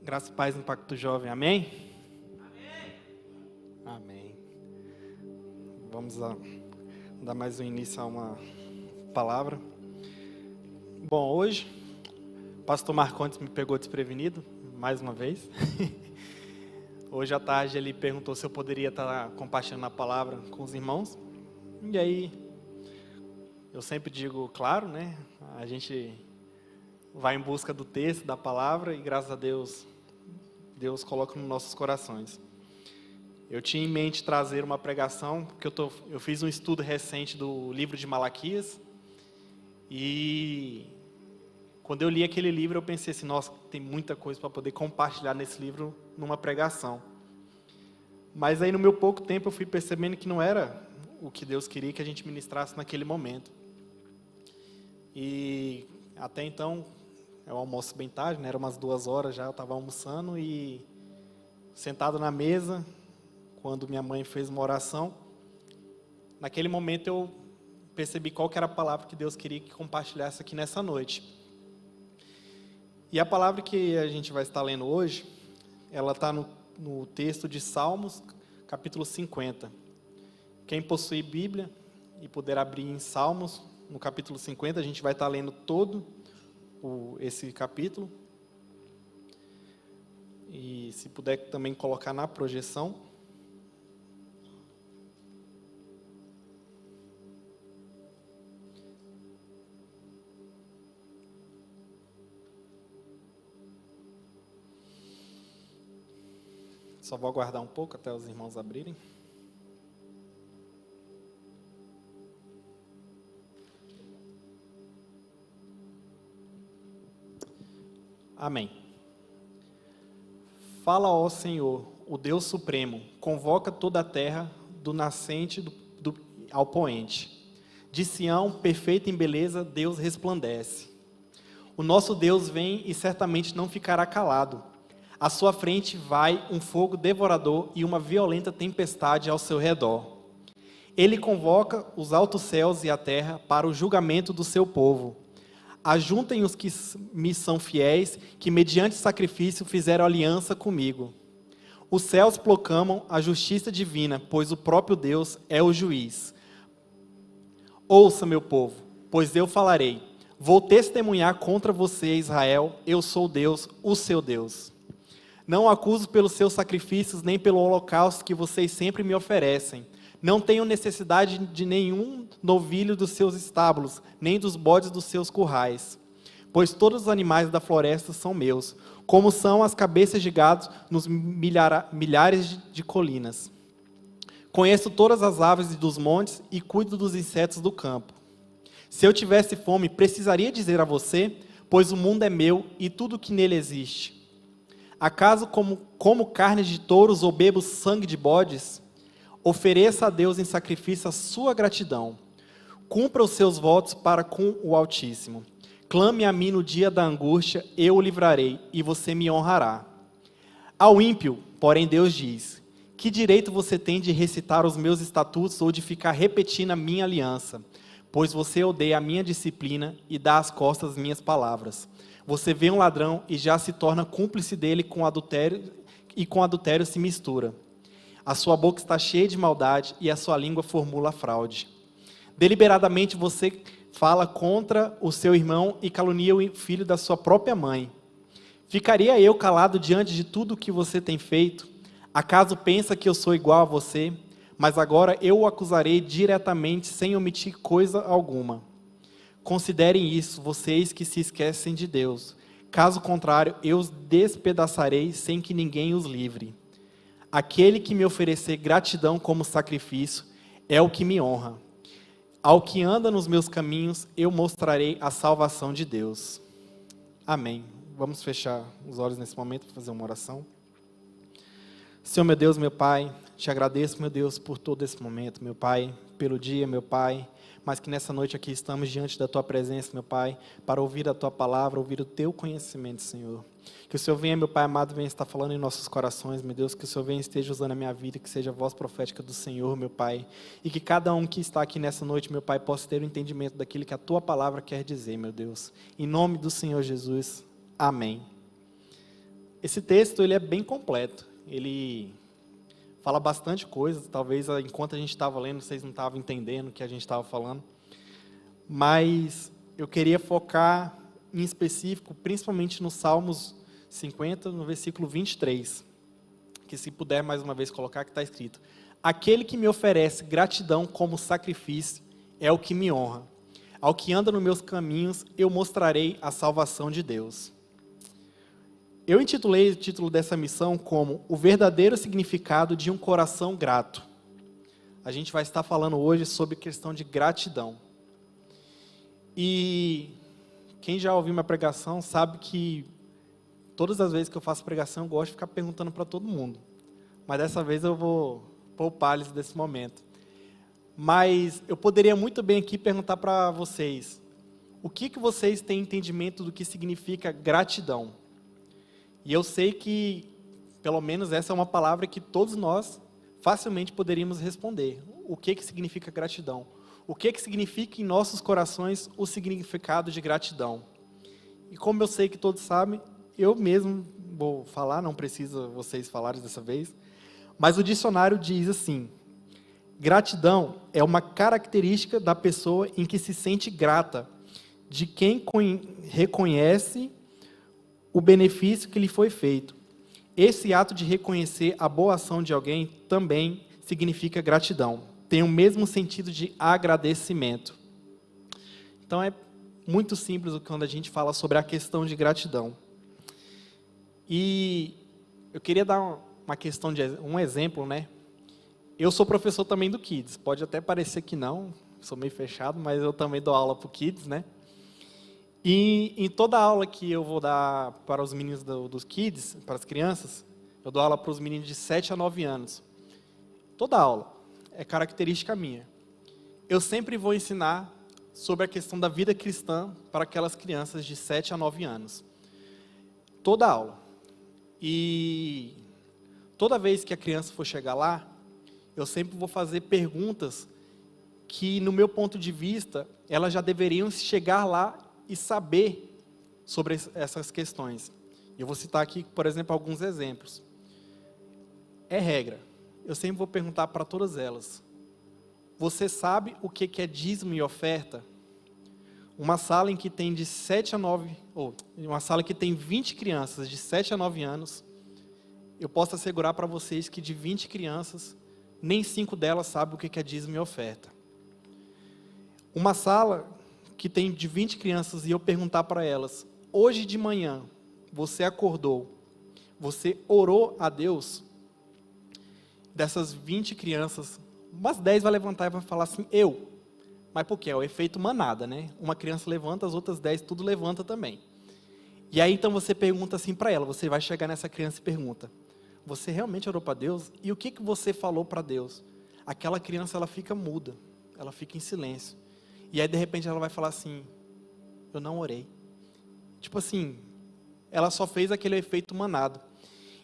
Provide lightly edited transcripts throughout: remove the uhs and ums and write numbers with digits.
Graça e paz no Pacto Jovem, amém? Amém. Vamos dar mais um início a uma palavra. Bom, hoje, o pastor Marcondes me pegou desprevenido, mais uma vez. Hoje à tarde ele perguntou se eu poderia estar compartilhando a palavra com os irmãos. E aí, eu sempre digo, claro, né? A gente vai em busca do texto, da palavra, e graças a Deus, Deus coloca nos nossos corações. Eu tinha em mente trazer uma pregação, porque eu fiz um estudo recente do livro de Malaquias, e quando eu li aquele livro eu pensei assim, nossa, tem muita coisa para poder compartilhar nesse livro numa pregação. Mas aí no meu pouco tempo eu fui percebendo que não era o que Deus queria que a gente ministrasse naquele momento. E até então, eu almoço bem tarde, né? Era umas 2 horas já, eu estava almoçando e sentado na mesa, quando minha mãe fez uma oração, naquele momento eu percebi qual que era a palavra que Deus queria que compartilhasse aqui nessa noite. E a palavra que a gente vai estar lendo hoje, ela está no texto de Salmos, capítulo 50. Quem possui Bíblia e puder abrir em Salmos, no capítulo 50, a gente vai estar lendo todo esse capítulo. E se puder também colocar na projeção. Só vou aguardar um pouco até os irmãos abrirem. Amém. Fala, ó Senhor, o Deus Supremo, convoca toda a terra, do nascente ao poente. De Sião, perfeita em beleza, Deus resplandece. O nosso Deus vem e certamente não ficará calado. À sua frente vai um fogo devorador e uma violenta tempestade ao seu redor. Ele convoca os altos céus e a terra para o julgamento do seu povo. Ajuntem os que me são fiéis, que mediante sacrifício fizeram aliança comigo. Os céus proclamam a justiça divina, pois o próprio Deus é o juiz. Ouça, meu povo, pois eu falarei. Vou testemunhar contra você, Israel, eu sou Deus, o seu Deus. Não acuso pelos seus sacrifícios, nem pelo holocausto que vocês sempre me oferecem. Não tenho necessidade de nenhum novilho dos seus estábulos, nem dos bodes dos seus currais. Pois todos os animais da floresta são meus, como são as cabeças de gado nos milhares de colinas. Conheço todas as aves dos montes e cuido dos insetos do campo. Se eu tivesse fome, precisaria dizer a você, pois o mundo é meu e tudo que nele existe. Acaso como carne de touros ou bebo sangue de bodes? Ofereça a Deus em sacrifício a sua gratidão. Cumpra os seus votos para com o Altíssimo. Clame a mim no dia da angústia, eu o livrarei, e você me honrará. Ao ímpio, porém, Deus diz: que direito você tem de recitar os meus estatutos ou de ficar repetindo a minha aliança? Pois você odeia a minha disciplina e dá as costas às minhas palavras. Você vê um ladrão e já se torna cúmplice dele com adultério, e com adultério se mistura. A sua boca está cheia de maldade e a sua língua formula fraude. Deliberadamente você fala contra o seu irmão e calunia o filho da sua própria mãe. Ficaria eu calado diante de tudo o que você tem feito? Acaso pensa que eu sou igual a você? Mas agora eu o acusarei diretamente sem omitir coisa alguma. Considerem isso, vocês que se esquecem de Deus. Caso contrário, eu os despedaçarei sem que ninguém os livre. Aquele que me oferecer gratidão como sacrifício é o que me honra. Ao que anda nos meus caminhos, eu mostrarei a salvação de Deus. Amém. Vamos fechar os olhos nesse momento para fazer uma oração. Senhor, meu Deus, meu Pai, te agradeço, meu Deus, por todo esse momento, meu Pai, pelo dia, meu Pai, mas que nessa noite aqui estamos diante da Tua presença, meu Pai, para ouvir a Tua palavra, ouvir o Teu conhecimento, Senhor. Que o Senhor venha, meu Pai amado, venha estar falando em nossos corações, meu Deus, que o Senhor venha esteja usando a minha vida, que seja a voz profética do Senhor, meu Pai, e que cada um que está aqui nessa noite, meu Pai, possa ter o entendimento daquilo que a Tua palavra quer dizer, meu Deus. Em nome do Senhor Jesus, amém. Esse texto ele é bem completo. Ele fala bastante coisa. Talvez enquanto a gente estava lendo, vocês não estavam entendendo o que a gente estava falando. Mas eu queria focar em específico, principalmente no Salmos 50, no versículo 23. Que se puder mais uma vez colocar, que está escrito: aquele que me oferece gratidão como sacrifício é o que me honra. Ao que anda nos meus caminhos, eu mostrarei a salvação de Deus. Eu intitulei o título dessa missão como O Verdadeiro Significado de um Coração Grato. A gente vai estar falando hoje sobre a questão de gratidão. E quem já ouviu minha pregação sabe que todas as vezes que eu faço pregação, eu gosto de ficar perguntando para todo mundo. Mas dessa vez eu vou poupar-lhes desse momento. Mas eu poderia muito bem aqui perguntar para vocês: o que vocês têm entendimento do que significa gratidão? E eu sei que, pelo menos essa é uma palavra que todos nós facilmente poderíamos responder. O que significa gratidão? O que significa em nossos corações o significado de gratidão? E como eu sei que todos sabem, eu mesmo vou falar, não precisa vocês falarem dessa vez, mas o dicionário diz assim: gratidão é uma característica da pessoa em que se sente grata, de quem reconhece o benefício que lhe foi feito. Esse ato de reconhecer a boa ação de alguém também significa gratidão. Tem o mesmo sentido de agradecimento. Então é muito simples quando a gente fala sobre a questão de gratidão. E eu queria dar um exemplo, né? Eu sou professor também do Kids. Pode até parecer que não, sou meio fechado, mas eu também dou aula para o Kids, né? E em toda aula que eu vou dar para os meninos dos Kids, para as crianças, eu dou aula para os meninos de 7 a 9 anos. Toda aula é característica minha. Eu sempre vou ensinar sobre a questão da vida cristã para aquelas crianças de 7 a 9 anos. Toda aula. E toda vez que a criança for chegar lá, eu sempre vou fazer perguntas que, no meu ponto de vista, elas já deveriam chegar lá e saber sobre essas questões. Eu vou citar aqui, por exemplo, alguns exemplos. É regra. Eu sempre vou perguntar para todas elas: você sabe o que é dízimo e oferta? Uma sala em que tem de 7 a 9, ou uma sala que tem 20 crianças de 7 a 9 anos, eu posso assegurar para vocês que de 20 crianças, nem 5 delas sabem o que é dízimo e oferta. Uma sala que tem de 20 crianças e eu perguntar para elas: hoje de manhã, você acordou, você orou a Deus? Dessas 20 crianças, umas 10 vai levantar e vai falar assim: eu. Mas por quê? É o efeito manada, né? Uma criança levanta, as outras 10 tudo levanta também. E aí então você pergunta assim para ela, você vai chegar nessa criança e pergunta: você realmente orou para Deus? E o que você falou para Deus? Aquela criança, ela fica muda, ela fica em silêncio. E aí de repente ela vai falar assim: eu não orei. Tipo assim, ela só fez aquele efeito manado.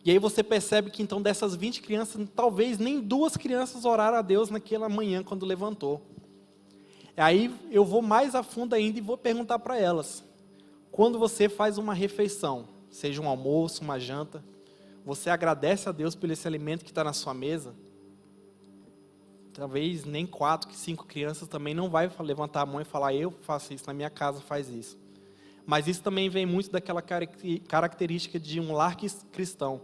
E aí você percebe que então dessas 20 crianças, talvez nem 2 crianças oraram a Deus naquela manhã quando levantou. Aí eu vou mais a fundo ainda e vou perguntar para elas: quando você faz uma refeição, seja um almoço, uma janta, você agradece a Deus por esse alimento que está na sua mesa? Talvez nem 4, 5 crianças também não vai levantar a mão e falar: eu faço isso, na minha casa faz isso. Mas isso também vem muito daquela característica de um lar cristão,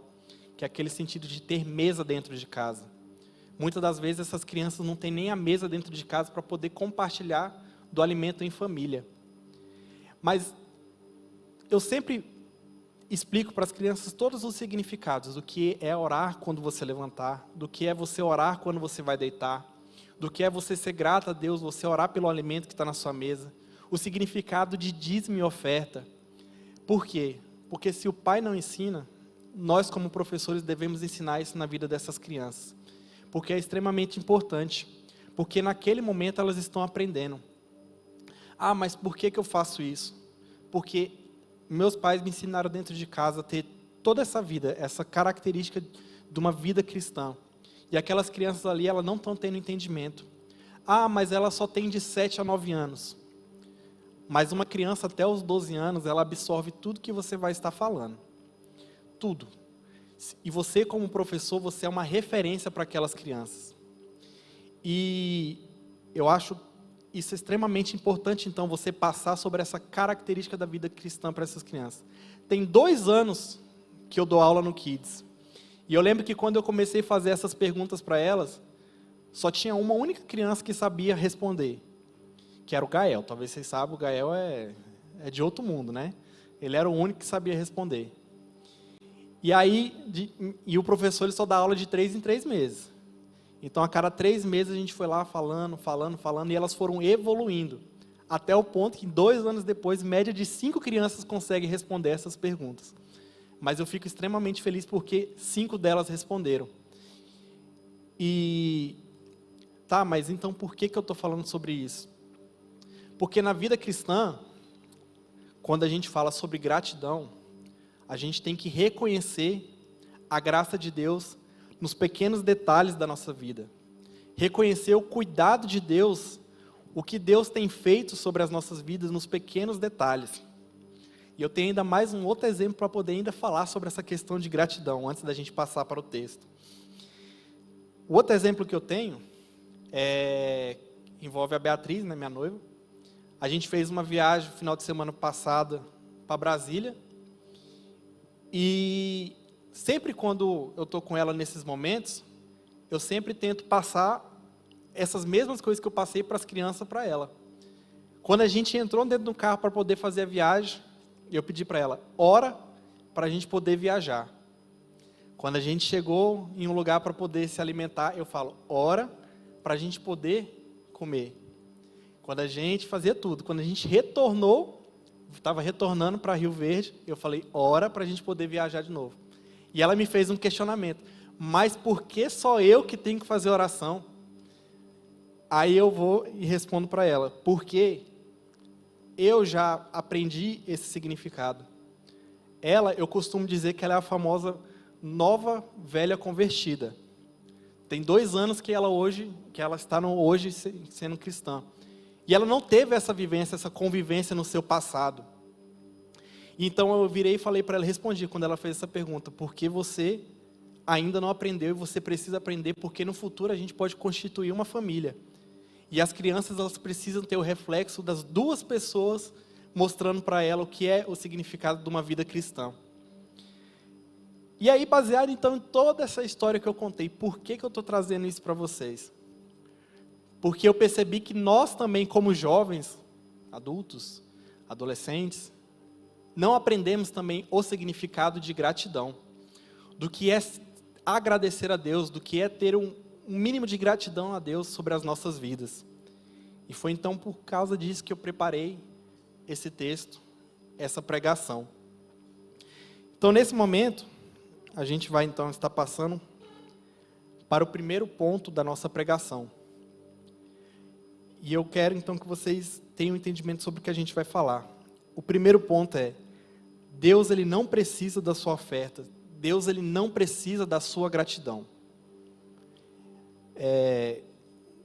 que é aquele sentido de ter mesa dentro de casa. Muitas das vezes essas crianças não têm nem a mesa dentro de casa para poder compartilhar do alimento em família. Mas eu sempre explico para as crianças todos os significados do que é orar quando você levantar, do que é você orar quando você vai deitar, do que é você ser grato a Deus, você orar pelo alimento que está na sua mesa, o significado de dízimo e oferta. Por quê? Porque se o pai não ensina, nós como professores devemos ensinar isso na vida dessas crianças, porque é extremamente importante, porque naquele momento elas estão aprendendo. Ah, mas por que eu faço isso? Porque meus pais me ensinaram dentro de casa a ter toda essa vida, essa característica de uma vida cristã. E aquelas crianças ali, elas não estão tendo entendimento. Ah, mas ela só tem de 7 a 9 anos. Mas uma criança até os 12 anos, ela absorve tudo que você vai estar falando. tudo. E você, como professor, você é uma referência para aquelas crianças. E eu acho isso extremamente importante, então, você passar sobre essa característica da vida cristã para essas crianças. Tem 2 anos que eu dou aula no Kids. E eu lembro que quando eu comecei a fazer essas perguntas para elas, só tinha uma única criança que sabia responder, que era o Gael. Talvez vocês saibam, o Gael é de outro mundo, né? Ele era o único que sabia responder. E aí, o professor ele só dá aula de 3 em 3 meses. Então, a cada 3 meses a gente foi lá falando, e elas foram evoluindo. Até o ponto que, 2 anos depois, média de 5 crianças conseguem responder essas perguntas. Mas eu fico extremamente feliz porque 5 delas responderam. Mas então por que eu estou falando sobre isso? Porque na vida cristã, quando a gente fala sobre gratidão, a gente tem que reconhecer a graça de Deus nos pequenos detalhes da nossa vida. Reconhecer o cuidado de Deus, o que Deus tem feito sobre as nossas vidas nos pequenos detalhes. E eu tenho ainda mais um outro exemplo para poder ainda falar sobre essa questão de gratidão, antes da gente passar para o texto. O outro exemplo que eu tenho envolve a Beatriz, né, minha noiva. A gente fez uma viagem no final de semana passada para Brasília. E sempre quando eu estou com ela nesses momentos, eu sempre tento passar essas mesmas coisas que eu passei para as crianças para ela. Quando a gente entrou dentro do carro para poder fazer a viagem, eu pedi para ela, ora para a gente poder viajar. Quando a gente chegou em um lugar para poder se alimentar, eu falo, ora para a gente poder comer. Quando a gente fazia tudo, quando a gente retornou, estava retornando para Rio Verde, eu falei, ora para a gente poder viajar de novo. E ela me fez um questionamento, mas por que só eu que tenho que fazer oração? Aí eu vou e respondo para ela, porque eu já aprendi esse significado. Eu costumo dizer que ela é a famosa nova velha convertida. Tem 2 anos que ela está hoje sendo cristã. E ela não teve essa vivência, essa convivência no seu passado. Então eu virei e falei para ela, respondi quando ela fez essa pergunta, porque você ainda não aprendeu e você precisa aprender, porque no futuro a gente pode constituir uma família. E as crianças elas precisam ter o reflexo das 2 pessoas mostrando para ela o que é o significado de uma vida cristã. E aí, baseado então em toda essa história que eu contei, por que eu estou trazendo isso para vocês? Porque eu percebi que nós também, como jovens, adultos, adolescentes, não aprendemos também o significado de gratidão, do que é agradecer a Deus, do que é ter um mínimo de gratidão a Deus sobre as nossas vidas. E foi então por causa disso que eu preparei esse texto, essa pregação. Então, nesse momento, a gente vai então estar passando para o primeiro ponto da nossa pregação. E eu quero então que vocês tenham um entendimento sobre o que a gente vai falar. O primeiro ponto é, Deus ele não precisa da sua oferta, Deus ele não precisa da sua gratidão.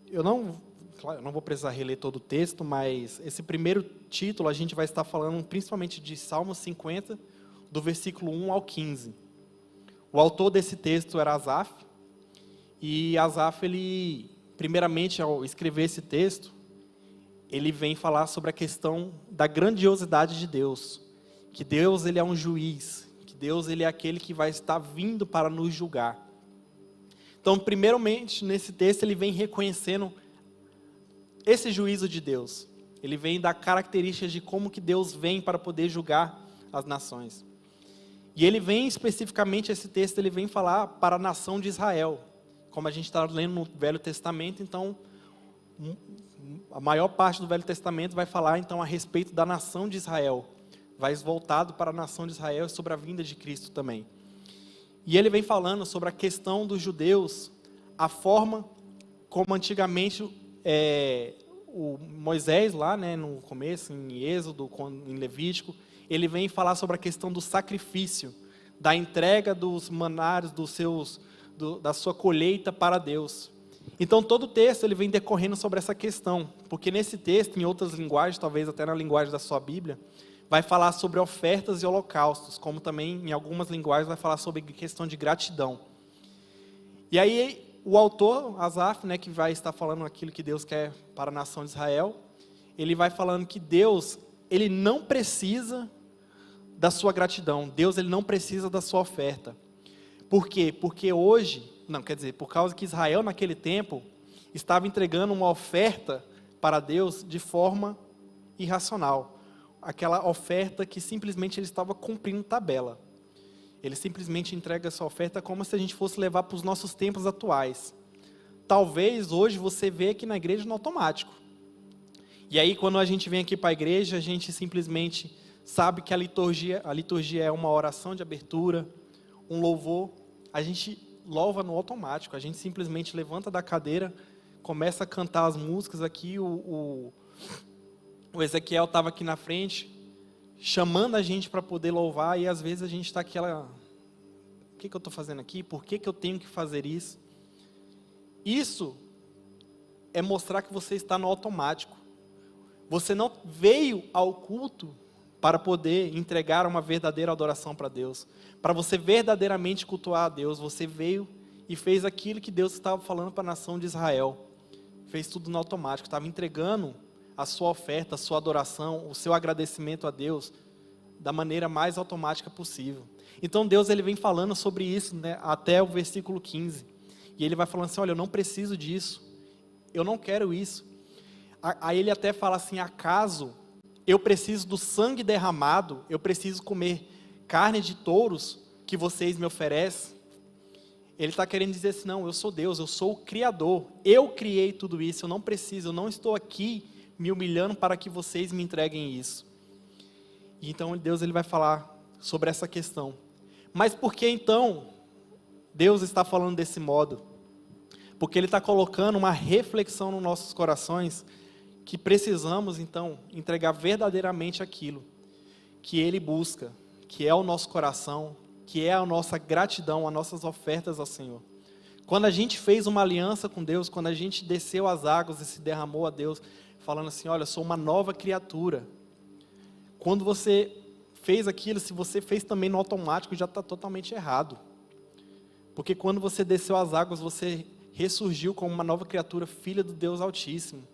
Eu não vou precisar reler todo o texto, mas esse primeiro título a gente vai estar falando principalmente de Salmo 50, do versículo 1 ao 15. O autor desse texto era Asaf, e Asaf, ele, primeiramente, ao escrever esse texto, ele vem falar sobre a questão da grandiosidade de Deus, que Deus ele é um juiz, que Deus ele é aquele que vai estar vindo para nos julgar. Então, primeiramente, nesse texto, ele vem reconhecendo esse juízo de Deus. Ele vem dar características de como que Deus vem para poder julgar as nações. E ele vem, especificamente, esse texto, ele vem falar para a nação de Israel. Como a gente está lendo no Velho Testamento, então, a maior parte do Velho Testamento vai falar, então, a respeito da nação de Israel. Vai voltado para a nação de Israel e sobre a vinda de Cristo também. E ele vem falando sobre a questão dos judeus, a forma como antigamente o Moisés lá, né, no começo, em Êxodo, em Levítico, ele vem falar sobre a questão do sacrifício, da entrega dos manários, da sua colheita para Deus. Então todo o texto ele vem decorrendo sobre essa questão, porque nesse texto, em outras linguagens, talvez até na linguagem da sua Bíblia, vai falar sobre ofertas e holocaustos, como também em algumas linguagens vai falar sobre questão de gratidão. E aí o autor, Asaf, né, que vai estar falando aquilo que Deus quer para a nação de Israel, ele vai falando que Deus, ele não precisa da sua gratidão, Deus, ele não precisa da sua oferta. Por quê? Porque hoje, por causa que Israel naquele tempo estava entregando uma oferta para Deus de forma irracional. Aquela oferta que simplesmente ele estava cumprindo tabela. Ele simplesmente entrega essa oferta como se a gente fosse levar para os nossos tempos atuais. Talvez hoje você vê aqui na igreja no automático. E aí quando a gente vem aqui para a igreja, a gente simplesmente sabe que a liturgia é uma oração de abertura, um louvor. A gente louva no automático, a gente simplesmente levanta da cadeira, começa a cantar as músicas aqui, o Ezequiel estava aqui na frente, chamando a gente para poder louvar, e às vezes a gente está aquela, o que eu estou fazendo aqui? Por que eu tenho que fazer isso? Isso é mostrar que você está no automático. Você não veio ao culto para poder entregar uma verdadeira adoração para Deus. Para você verdadeiramente cultuar a Deus, você veio e fez aquilo que Deus estava falando para a nação de Israel. Fez tudo no automático, estava entregando a sua oferta, a sua adoração, o seu agradecimento a Deus da maneira mais automática possível. Então Deus, ele vem falando sobre isso, né, até o versículo 15. E ele vai falando assim, olha, eu não preciso disso, eu não quero isso. Aí ele até fala assim, acaso eu preciso do sangue derramado, eu preciso comer carne de touros que vocês me oferecem? Ele está querendo dizer assim, não, eu sou Deus, eu sou o Criador, eu criei tudo isso, eu não preciso, eu não estou aqui me humilhando para que vocês me entreguem isso. E então Deus, ele vai falar sobre essa questão. Mas por que então Deus está falando desse modo? Porque ele está colocando uma reflexão nos nossos corações, que precisamos então entregar verdadeiramente aquilo que ele busca, que é o nosso coração, que é a nossa gratidão, as nossas ofertas ao Senhor. Quando a gente fez uma aliança com Deus, quando a gente desceu as águas e se derramou a Deus, falando assim, olha, eu sou uma nova criatura. Quando você fez aquilo, se você fez também no automático, já está totalmente errado. Porque quando você desceu as águas, você ressurgiu como uma nova criatura, filha do Deus Altíssimo.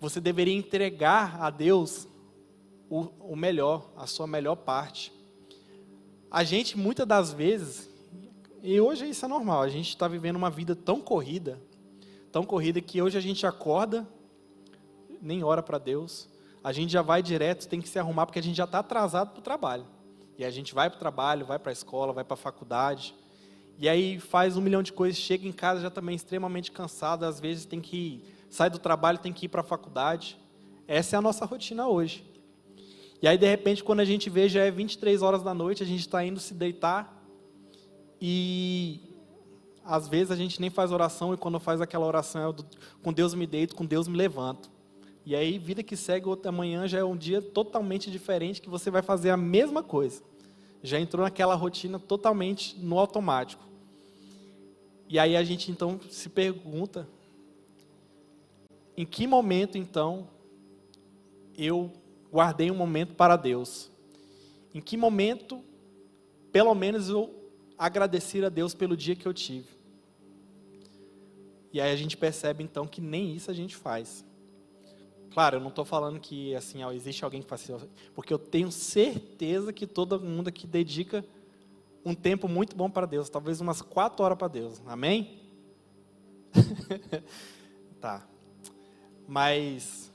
Você deveria entregar a Deus o melhor, a sua melhor parte. A gente, muitas das vezes, e hoje isso é normal, a gente está vivendo uma vida tão corrida que hoje a gente acorda, nem ora para Deus, a gente já vai direto, tem que se arrumar, porque a gente já está atrasado para o trabalho. E a gente vai para o trabalho, vai para a escola, vai para a faculdade, e aí faz 1 milhão de coisas, chega em casa já também extremamente cansado, às vezes tem que sai do trabalho, tem que ir para a faculdade. Essa é a nossa rotina hoje. E aí, de repente, quando a gente vê, já é 23 horas da noite, a gente está indo se deitar, e às vezes a gente nem faz oração, e quando faz aquela oração, com Deus me deito, com Deus me levanto. E aí, vida que segue, outra manhã já é um dia totalmente diferente, que você vai fazer a mesma coisa. Já entrou naquela rotina totalmente no automático. E aí a gente então se pergunta, em que momento então eu guardei um momento para Deus? Em que momento, pelo menos, eu agradeci a Deus pelo dia que eu tive? E aí a gente percebe então que nem isso a gente faz. Claro, eu não estou falando que assim, existe alguém que faz isso, porque eu tenho certeza que todo mundo aqui dedica um tempo muito bom para Deus, talvez umas 4 horas para Deus, amém? Tá. Mas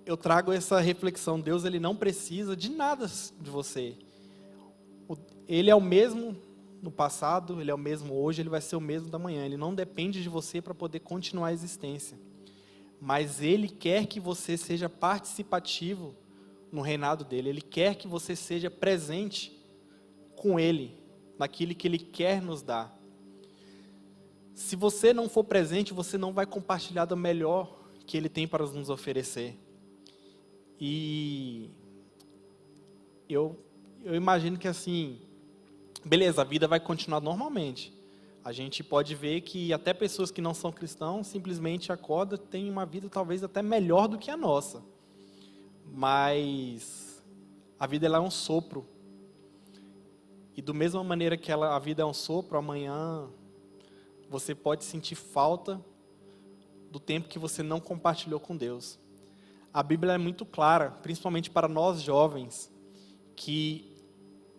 eu trago essa reflexão, Deus, ele não precisa de nada de você. Ele é o mesmo no passado, ele é o mesmo hoje, ele vai ser o mesmo da manhã. Ele não depende de você para poder continuar a existência. Mas ele quer que você seja participativo no reinado dele. Ele quer que você seja presente com ele, naquilo que ele quer nos dar. Se você não for presente, você não vai compartilhar do melhor que ele tem para nos oferecer. E eu imagino que assim, beleza, a vida vai continuar normalmente. A gente pode ver que até pessoas que não são cristãos simplesmente acordam, têm uma vida talvez até melhor do que a nossa. Mas A vida ela é um sopro. E da mesma maneira que a vida é um sopro, amanhã você pode sentir falta do tempo que você não compartilhou com Deus. A Bíblia é muito clara, principalmente para nós jovens, que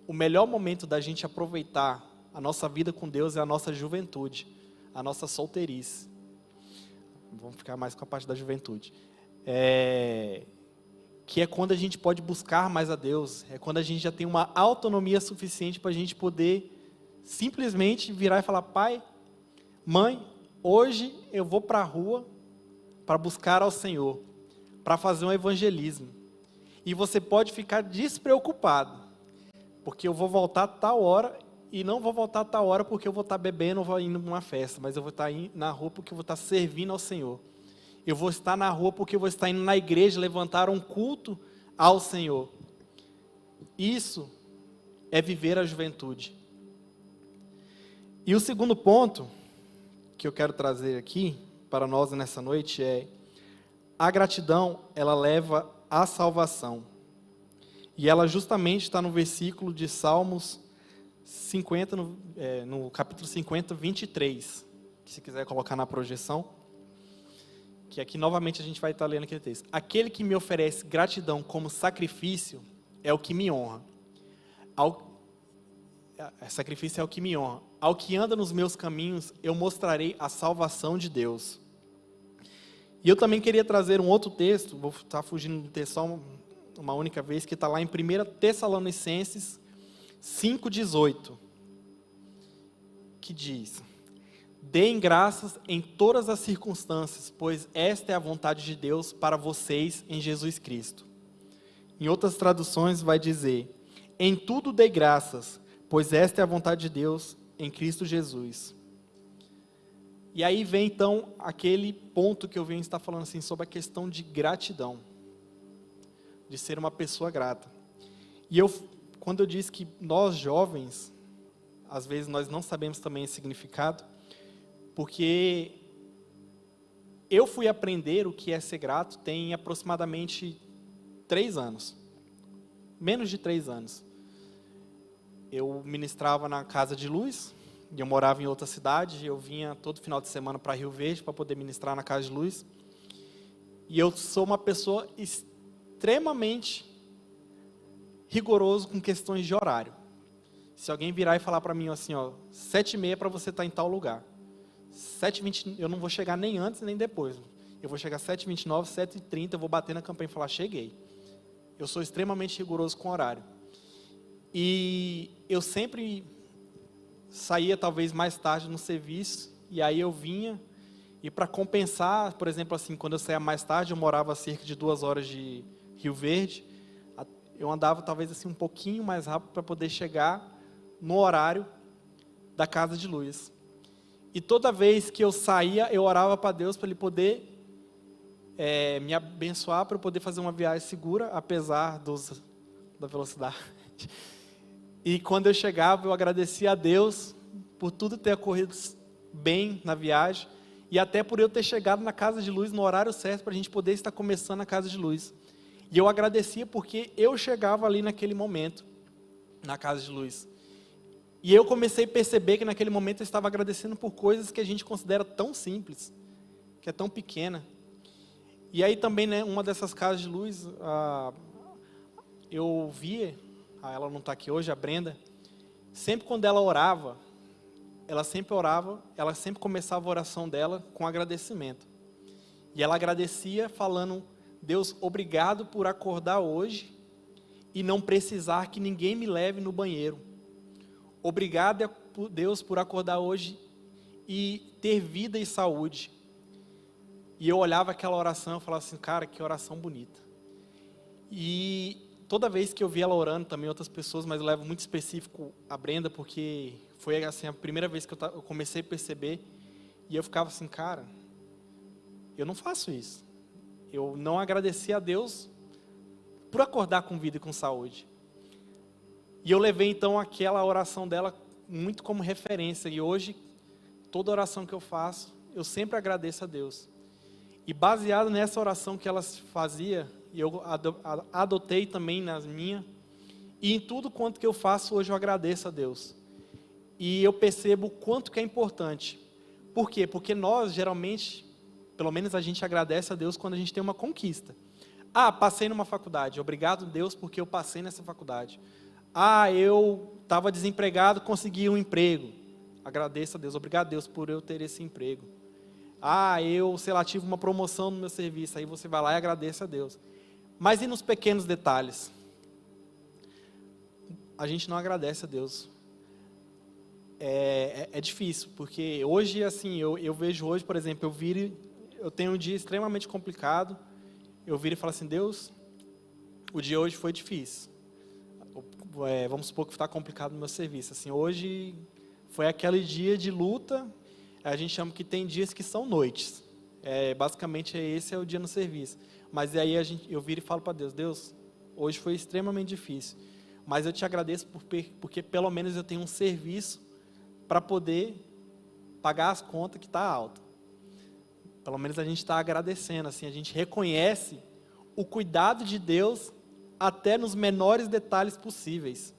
o melhor momento da gente aproveitar a nossa vida com Deus é a nossa juventude, a nossa solteirice. Vamos ficar mais com a parte da juventude. Que é quando a gente pode buscar mais a Deus, é quando a gente já tem uma autonomia suficiente para a gente poder simplesmente virar e falar: pai, mãe, hoje eu vou para a rua para buscar ao Senhor, para fazer um evangelismo. E você pode ficar despreocupado, porque eu vou voltar a tal hora, e não vou voltar a tal hora porque eu vou estar bebendo ou vou indo numa festa, mas eu vou estar na rua porque eu vou estar servindo ao Senhor. Eu vou estar na rua porque eu vou estar indo na igreja levantar um culto ao Senhor. Isso é viver a juventude. E o segundo ponto que eu quero trazer aqui para nós nessa noite é: a gratidão, ela leva à salvação. E ela justamente está no versículo de Salmos 50, no capítulo 50, 23. Que se quiser colocar na projeção. Que aqui novamente a gente vai estar lendo aquele texto. Aquele que me oferece gratidão como sacrifício é o que me honra. Sacrifício é o que me honra. Ao que anda nos meus caminhos, eu mostrarei a salvação de Deus. E eu também queria trazer um outro texto, vou estar fugindo do texto só uma única vez, que está lá em 1 Tessalonicenses 5,18, que diz: deem graças em todas as circunstâncias, pois esta é a vontade de Deus para vocês em Jesus Cristo. Em outras traduções vai dizer: em tudo dê graças, pois esta é a vontade de Deus em Cristo Jesus. E aí vem então aquele ponto que eu venho estar falando assim, sobre a questão de gratidão, de ser uma pessoa grata. E quando eu disse que nós jovens, às vezes nós não sabemos também esse significado, porque eu fui aprender o que é ser grato tem aproximadamente 3 anos, menos de 3 anos. Eu ministrava na Casa de Luz, e eu morava em outra cidade, eu vinha todo final de semana para Rio Verde para poder ministrar na Casa de Luz. E eu sou uma pessoa extremamente rigoroso com questões de horário. Se alguém virar e falar para mim assim, 7h30 para você estar em tal lugar. 7h20, eu não vou chegar nem antes nem depois. Eu vou chegar 7h29, 7h30, eu vou bater na campanha e falar: cheguei. Eu sou extremamente rigoroso com horário. E eu sempre saía talvez mais tarde no serviço, e aí eu vinha, e para compensar, por exemplo, assim, quando eu saía mais tarde, eu morava a cerca de 2 horas de Rio Verde, eu andava talvez assim um pouquinho mais rápido para poder chegar no horário da Casa de Luz. E toda vez que eu saía, eu orava para Deus para Ele poder me abençoar, para eu poder fazer uma viagem segura, apesar da velocidade. E quando eu chegava, eu agradecia a Deus por tudo ter ocorrido bem na viagem, e até por eu ter chegado na Casa de Luz no horário certo, para a gente poder estar começando a Casa de Luz. E eu agradecia porque eu chegava ali naquele momento, na Casa de Luz. E eu comecei a perceber que naquele momento eu estava agradecendo por coisas que a gente considera tão simples, que é tão pequena. E aí também, né, uma dessas Casas de Luz, eu via, ela não está aqui hoje, a Brenda, sempre quando ela orava, ela sempre começava a oração dela com agradecimento. E ela agradecia falando: Deus, obrigado por acordar hoje e não precisar que ninguém me leve no banheiro. Obrigado, Deus, por acordar hoje e ter vida e saúde. E eu olhava aquela oração e falava assim: cara, que oração bonita. E toda vez que eu via ela orando, também outras pessoas, mas eu levo muito específico a Brenda, porque foi assim, a primeira vez que eu comecei a perceber, e eu ficava assim: cara, eu não faço isso. Eu não agradeci a Deus por acordar com vida e com saúde. E eu levei então aquela oração dela muito como referência, e hoje, toda oração que eu faço, eu sempre agradeço a Deus. E baseado nessa oração que ela fazia, e eu adotei também nas minhas, E em tudo quanto que eu faço hoje eu agradeço a Deus. E eu percebo o quanto que é importante. Por quê? Porque nós, geralmente, pelo menos a gente agradece a Deus quando a gente tem uma conquista. Ah, passei numa faculdade. Obrigado, Deus, porque eu passei nessa faculdade. Ah, eu estava desempregado, consegui um emprego. Agradeço a Deus. Obrigado, Deus, por eu ter esse emprego. Ah, eu, sei lá, tive uma promoção no meu serviço. Aí você vai lá e agradece a Deus. Mas e nos pequenos detalhes? A gente não agradece a Deus. É difícil, porque hoje, assim, eu vejo hoje, por exemplo, eu tenho um dia extremamente complicado, eu viro e falo assim, Deus, o dia hoje foi difícil. Vamos supor que está complicado no meu serviço. Assim, hoje foi aquele dia de luta, a gente chama que tem dias que são noites. Basicamente, esse é o dia no serviço. Mas aí eu viro e falo para Deus, Deus, hoje foi extremamente difícil. Mas eu te agradeço porque pelo menos eu tenho um serviço para poder pagar as contas que está alta. Pelo menos a gente está agradecendo, assim, a gente reconhece o cuidado de Deus até nos menores detalhes possíveis.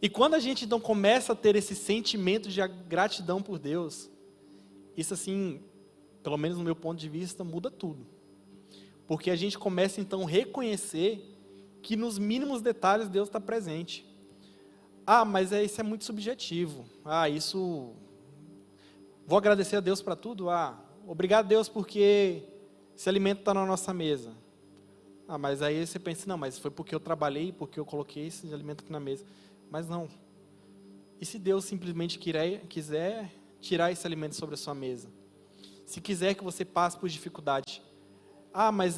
E quando a gente então começa a ter esse sentimento de gratidão por Deus, isso assim, pelo menos no meu ponto de vista, muda tudo. Porque a gente começa então a reconhecer que nos mínimos detalhes Deus está presente. Ah, mas isso é muito subjetivo. Ah, isso... Vou agradecer a Deus para tudo? Ah, obrigado a Deus porque esse alimento está na nossa mesa. Ah, mas aí você pensa, não, mas foi porque eu trabalhei, porque eu coloquei esse alimento aqui na mesa. Mas não. E se Deus simplesmente quiser tirar esse alimento sobre a sua mesa? Se quiser que você passe por dificuldade. Ah, mas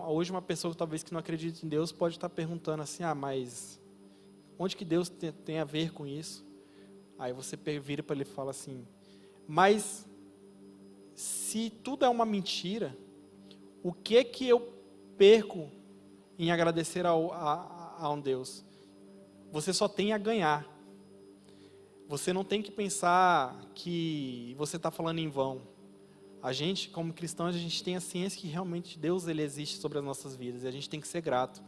hoje uma pessoa talvez que não acredita em Deus pode estar perguntando assim, ah, mas... onde que Deus tem a ver com isso? Aí você vira para ele e fala assim, mas se tudo é uma mentira, o que eu perco em agradecer a um Deus? Você só tem a ganhar. Você não tem que pensar que você está falando em vão. A gente, como cristãos, a gente tem a ciência que realmente Deus ele existe sobre as nossas vidas e a gente tem que ser grato.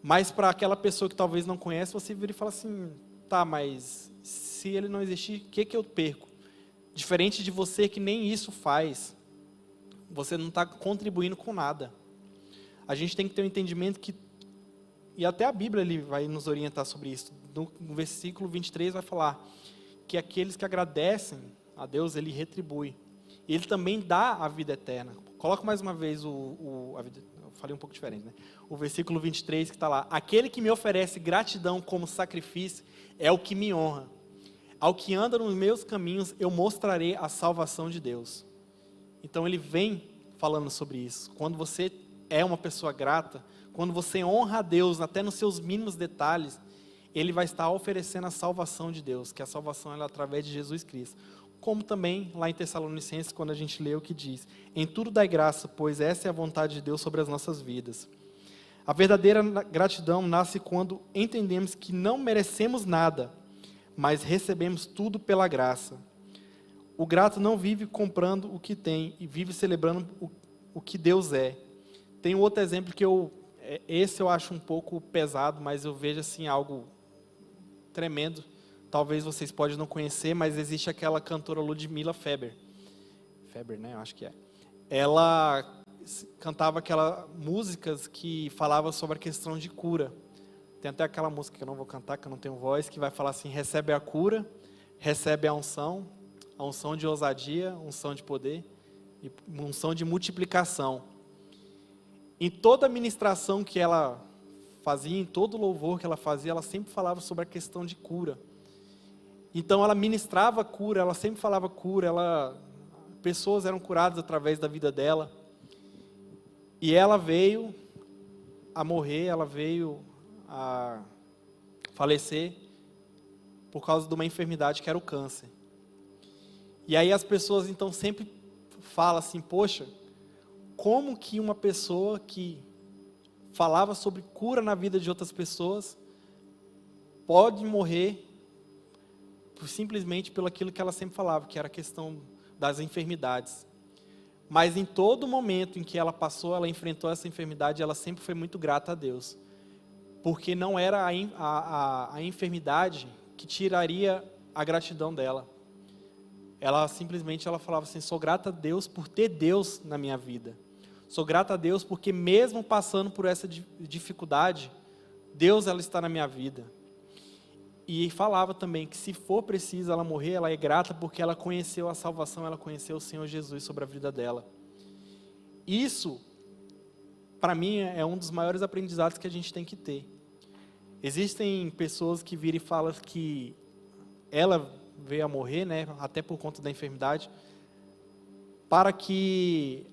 Mas para aquela pessoa que talvez não conhece, você vira e fala assim, tá, mas se ele não existir, o que eu perco? Diferente de você que nem isso faz, você não está contribuindo com nada. A gente tem que ter um entendimento que, e até a Bíblia ele vai nos orientar sobre isso, no versículo 23 vai falar, que aqueles que agradecem a Deus, ele retribui. E ele também dá a vida eterna. Coloca mais uma vez a vida, eu falei um pouco diferente, né? O versículo 23 que está lá. Aquele que me oferece gratidão como sacrifício é o que me honra. Ao que anda nos meus caminhos, eu mostrarei a salvação de Deus. Então ele vem falando sobre isso. Quando você é uma pessoa grata, quando você honra a Deus até nos seus mínimos detalhes, ele vai estar oferecendo a salvação de Deus, que a salvação é através de Jesus Cristo. Como também lá em Tessalonicenses, quando a gente lê o que diz, em tudo dai graça, pois essa é a vontade de Deus sobre as nossas vidas. A verdadeira gratidão nasce quando entendemos que não merecemos nada, mas recebemos tudo pela graça. O grato não vive comprando o que tem, e vive celebrando o que Deus é. Tem um outro exemplo que esse eu acho um pouco pesado, mas eu vejo assim algo tremendo. Talvez vocês podem não conhecer, mas existe aquela cantora Ludmilla Feber. Feber, né? Eu acho que é. Ela cantava aquelas músicas que falavam sobre a questão de cura. Tem até aquela música que eu não vou cantar, que eu não tenho voz, que vai falar assim, recebe a cura, recebe a unção de ousadia, unção de poder, e unção de multiplicação. Em toda a ministração que ela fazia, em todo louvor que ela fazia, ela sempre falava sobre a questão de cura. Então ela ministrava cura, ela sempre falava cura, pessoas eram curadas através da vida dela. E ela veio a morrer, ela veio a falecer por causa de uma enfermidade que era o câncer. E aí as pessoas então sempre falam assim, poxa, como que uma pessoa que falava sobre cura na vida de outras pessoas pode morrer simplesmente pelo aquilo que ela sempre falava, que era a questão das enfermidades. Mas em todo momento em que ela passou, ela enfrentou essa enfermidade, ela sempre foi muito grata a Deus. porque não era a enfermidade que tiraria a gratidão dela. Ela simplesmente falava assim: sou grata a Deus por ter Deus na minha vida. Sou grata a Deus porque mesmo passando por essa dificuldade, Deus ela está na minha vida. E falava também que se for preciso ela morrer, ela é grata porque ela conheceu a salvação, ela conheceu o Senhor Jesus sobre a vida dela. Isso, para mim, é um dos maiores aprendizados que a gente tem que ter. Existem pessoas que viram e falam que ela veio a morrer, né, até por conta da enfermidade, para que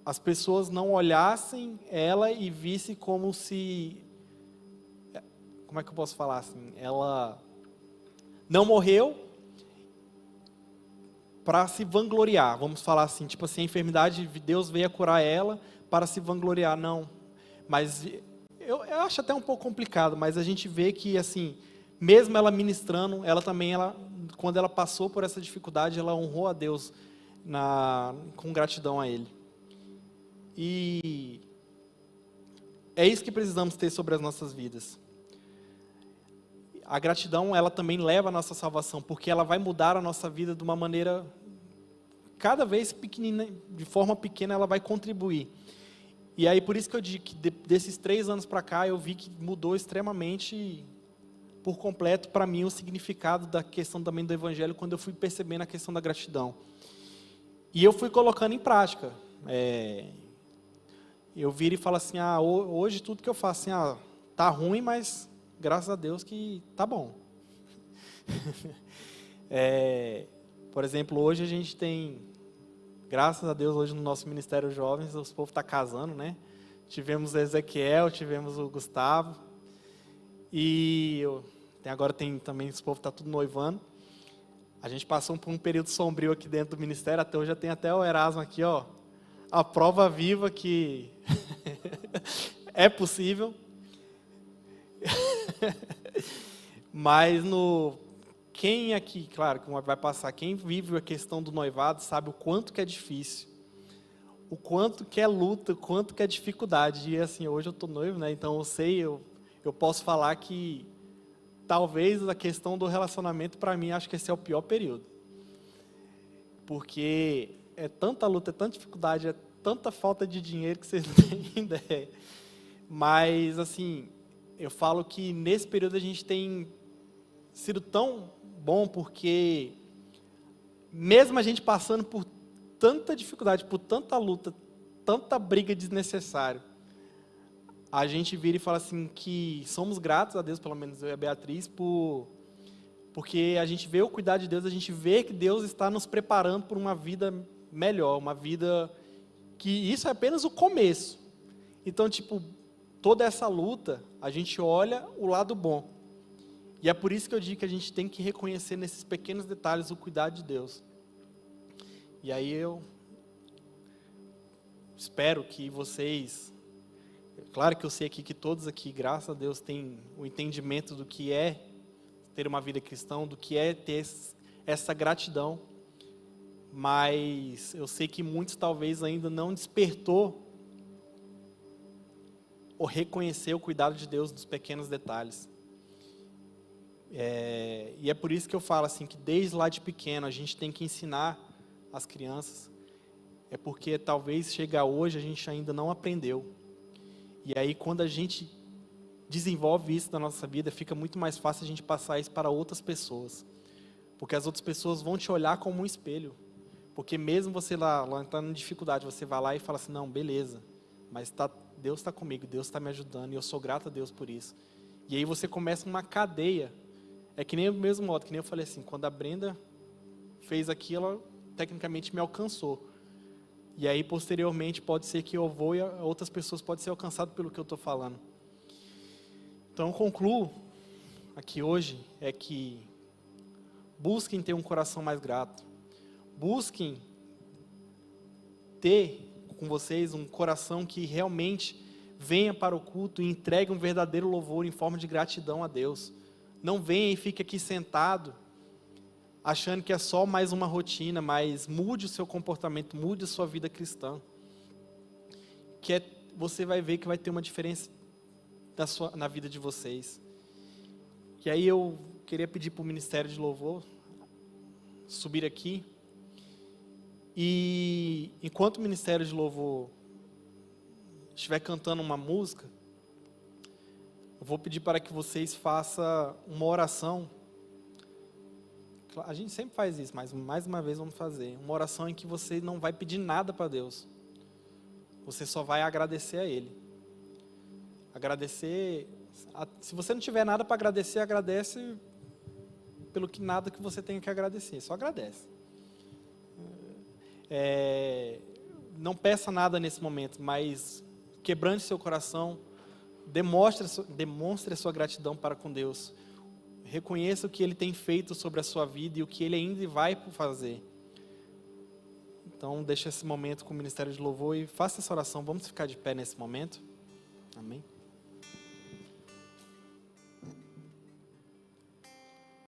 as pessoas não olhassem ela e vissem como se... Como é que eu posso falar assim? Ela não morreu para se vangloriar, vamos falar assim, tipo assim, a enfermidade, Deus veio a curar ela para se vangloriar, não. Mas eu acho até um pouco complicado, mas a gente vê que, assim, mesmo ela ministrando, ela também, quando ela passou por essa dificuldade, ela honrou a Deus com gratidão a Ele. E é isso que precisamos ter sobre as nossas vidas. A gratidão, ela também leva a nossa salvação, porque ela vai mudar a nossa vida de uma maneira, cada vez pequenina, de forma pequena, ela vai contribuir. E aí, por isso que eu digo que desses 3 anos para cá, eu vi que mudou extremamente, por completo, para mim, o significado da questão também do Evangelho, quando eu fui percebendo a questão da gratidão. E eu fui colocando em prática. Eu viro e falo assim: hoje tudo que eu faço, assim, tá ruim, mas... graças a Deus que tá bom. Por exemplo, hoje a gente tem, graças a Deus, hoje no nosso Ministério Jovens, os povos estão casando, né? Tivemos o Ezequiel, tivemos o Gustavo, e agora tem também, os povos estão tudo noivando. A gente passou por um período sombrio aqui dentro do ministério, até hoje já tem até o Erasmo aqui, ó, a prova viva que é possível. Mas quem aqui, claro, que vai passar, quem vive a questão do noivado sabe o quanto que é difícil, o quanto que é luta, o quanto que é dificuldade. E assim, hoje eu estou noivo, né? Então eu posso falar que talvez a questão do relacionamento, para mim, acho que esse é o pior período, porque é tanta luta, é tanta dificuldade, é tanta falta de dinheiro que vocês não têm ideia. Mas assim, eu falo que nesse período a gente tem sido tão bom, porque mesmo a gente passando por tanta dificuldade, por tanta luta, tanta briga desnecessária, a gente vira e fala assim que somos gratos a Deus, pelo menos eu e a Beatriz, porque a gente vê o cuidado de Deus, a gente vê que Deus está nos preparando por uma vida melhor, uma vida que isso é apenas o começo. Então, tipo, toda essa luta, a gente olha o lado bom. E é por isso que eu digo que a gente tem que reconhecer nesses pequenos detalhes o cuidado de Deus. E aí eu espero que vocês... Claro que eu sei aqui que todos aqui, graças a Deus, têm o entendimento do que é ter uma vida cristã, do que é ter essa gratidão. Mas eu sei que muitos talvez ainda não despertou ou reconhecer o cuidado de Deus nos pequenos detalhes. E é por isso que eu falo assim, que desde lá de pequeno a gente tem que ensinar as crianças. É porque talvez chegar hoje a gente ainda não aprendeu. E aí quando a gente desenvolve isso na nossa vida, fica muito mais fácil a gente passar isso para outras pessoas. Porque as outras pessoas vão te olhar como um espelho. Porque mesmo você lá entrando em dificuldade, você vai lá e fala assim, não, beleza, mas Deus está comigo, Deus está me ajudando e eu sou grato a Deus por isso. E aí você começa uma cadeia. É que nem o mesmo modo, que nem eu falei assim, quando a Brenda fez aquilo, ela tecnicamente me alcançou. E aí posteriormente pode ser que eu vou e outras pessoas podem ser alcançadas pelo que eu estou falando. Então eu concluo aqui hoje, é que busquem ter um coração mais grato. Busquem ter com vocês um coração que realmente venha para o culto e entregue um verdadeiro louvor em forma de gratidão a Deus. Não venha e fique aqui sentado, achando que é só mais uma rotina, mas mude o seu comportamento, mude a sua vida cristã. Você vai ver que vai ter uma diferença na vida de vocês. E aí eu queria pedir para o Ministério de Louvor subir aqui. E enquanto o Ministério de Louvor estiver cantando uma música, eu vou pedir para que vocês façam uma oração. A gente sempre faz isso, mas mais uma vez vamos fazer. Uma oração em que você não vai pedir nada para Deus. Você só vai agradecer a Ele. Agradecer. Se você não tiver nada para agradecer, agradece pelo que nada que você tenha que agradecer. Só agradece. Não peça nada nesse momento, mas quebrante seu coração, demonstre a sua gratidão para com Deus. Reconheça o que Ele tem feito sobre a sua vida e o que Ele ainda vai fazer. Então, deixa esse momento com o Ministério de Louvor e faça essa oração. Vamos ficar de pé nesse momento. Amém.